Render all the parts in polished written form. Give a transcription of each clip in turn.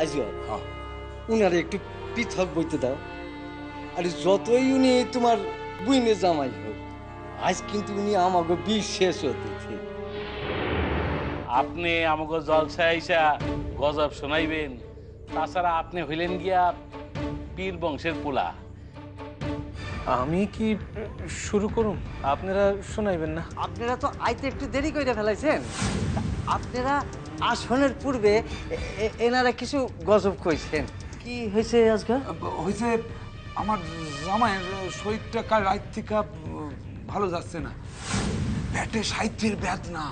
আজিও উনারে একটু পৃথক বইতে দাও। আর যতই উনি তোমার বুইনে জামাই হোক, আজ কিন্তু উনি আমাকে বিশেষ অতিথি। আপনি আমাকে জলসা আইসা গজব শোনাইবেন, তাছাড়া আপনি হইলেন গিয়া পীর বংশের পোলা। আমি কি শুরু করুন? আপনারা শোনাইবেন না? আপনারা তো আইতে একটু দেরি করে ফেলাইছেন। আপনারা আসনের পূর্বে এনারা কিছু গজব কইছেন। কি হয়েছে আজকাল? হয়েছে আমার জামাইয়ের শরীরটা কাল রাত থেকে ভালো যাচ্ছে না, পেটে সাহিত্যের বেদনা।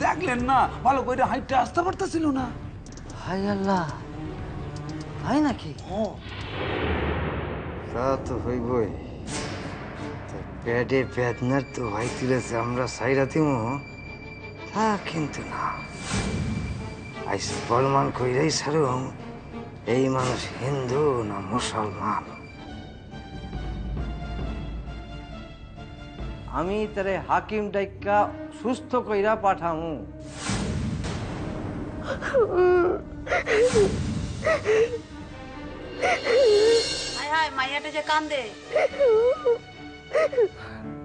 দেখলেন না, ভালো করে হাইটটা আসতে পারতেছিল না। হাই আল্লাহ, তাই নাকি? তা তো হইবই। পেটে বেদনার তো ভাই তুলেছে, আমরা সাইরা দিমু তা কিন্তু না। আইস বলমান কইরাই সারুম এই মানুষ হিন্দু না মুসলমান। আমি তারে হাকিম ডাইকা সুস্থ কইরা পাঠামু। হায় হায়, মাইয়াটা যে কান্দে।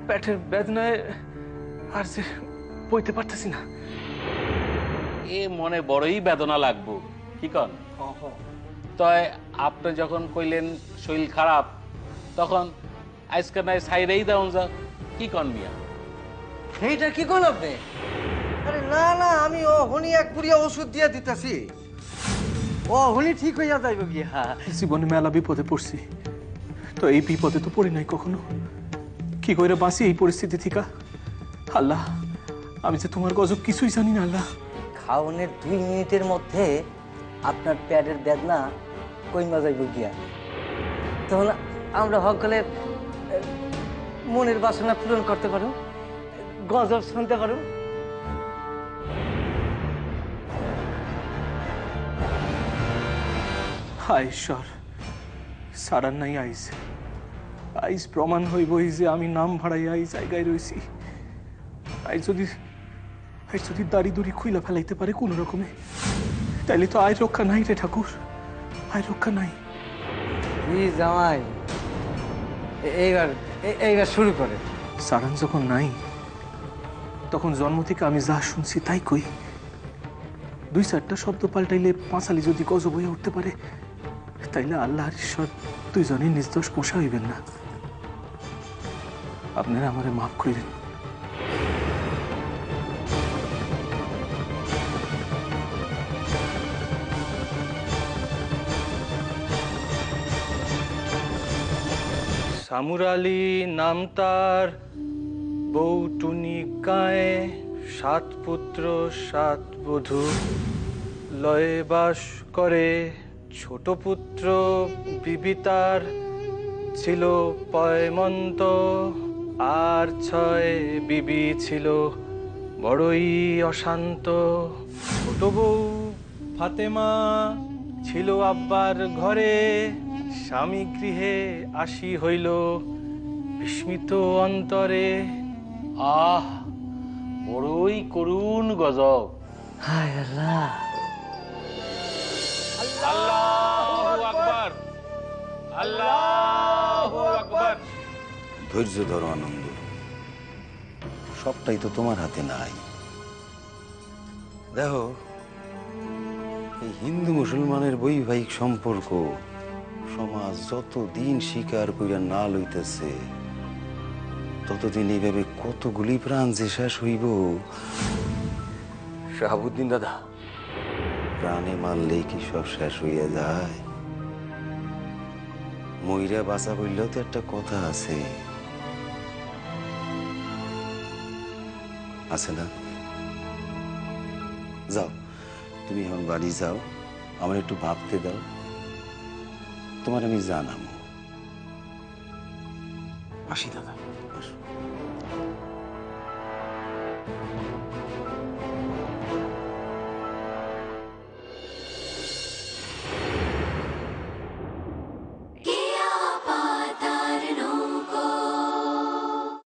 পেটের বেদনায় আর যে বইতে পারতেছি না। এ মনে বড়ই বেদনা লাগবো, কি কন? তয় আপনি যখন কইলেন শরীর খারাপ, তখন আজকে নাই সাইরেই দেওয়া যাক, কি কন মিয়া? এইটা কি করল আপনি? আরে না না, আমি ও হনি এক পুরিয়া ওষুধ দিয়ে দিতেছি, ও হনি ঠিক হইয়া যাইব গিয়া। জীবনে মেলা বিপদে পড়ছি, তো এই বিপদে তো পড়ি নাই কখনো। কি কইরা বাঁচি এই পরিস্থিতি থেকে? আল্লাহ, আমি যে তোমার গজব কিছুই জানি না। আল্লাহ, খাওয়ানোর 2 মিনিটের মধ্যে আপনার পেটের বেদনা কইমা যাইব গিয়া। তখন আমরা সকলের মনের বাসনা পূরণ করতে পারো, গজব শুনতে পারো। হায় ঈশ্বর, সারার নাই আইস। আইস প্রমাণ হইবই যে আমি নাম ভাড়াইয়া এই জায়গায় রয়েছি। আই যদি দাড়ি দুড়ি খুইলা ফেলাইতে পারে কোন রকমে, তাইলে তো আয় রক্ষা নাই রে ঠাকুর, আয় রক্ষা নাই। জামাই, এইবার শুরু করে। সারান যখন নাই, তখন জন্ম থেকে আমি যা শুনছি তাই কই। 2-4টা শব্দ পাল্টাইলে পাঁচালি যদি গজব হয়ে উঠতে পারে, তাইলে আল্লাহ আর ঈশ্বর দুইজনই নির্দোষ পোষা হইবেন না। আপনারা আমারে মাফ করিলেন। সামুর আলী নাম তার, বউ টুনি গায়ে, 7 পুত্র 7 বধূ, লয়ে বাস করে। ছোট পুত্র বিবি তার ছিল পয়মন্ত, আর 6 বিবি ছিল বড়ই অশান্ত। ছোট বউ ফাতেমা ছিল আব্বার ঘরে, স্বামী গৃহে আসি হইল বিস্মিত অন্তরে। আহ, বড়ই করুণ গজব। হায় আল্লাহ, আল্লাহু আকবার, আল্লাহু আকবার। ধৈর্য ধরো আনন্দ, সবটাই তো তোমার হাতে নাই। দেখো, এই হিন্দু মুসলমানের বৈবাহিক সম্পর্ক সমাজ যতদিন স্বীকার কইরা না লইতেছে, ততদিন এইভাবে কতগুলি প্রাণ যে শেষ হইব। শাহাবুদ্দিন দাদা, প্রাণে মারলেই কি সব শেষ হইয়া যায়? মইরা বাঁচা বললেও তো একটা কথা আছে, আছে না? যাও, তুমি এখন বাড়ি যাও, আমার একটু ভাবতে দাও, তোমার আমি জানাবো। আসি দাদা।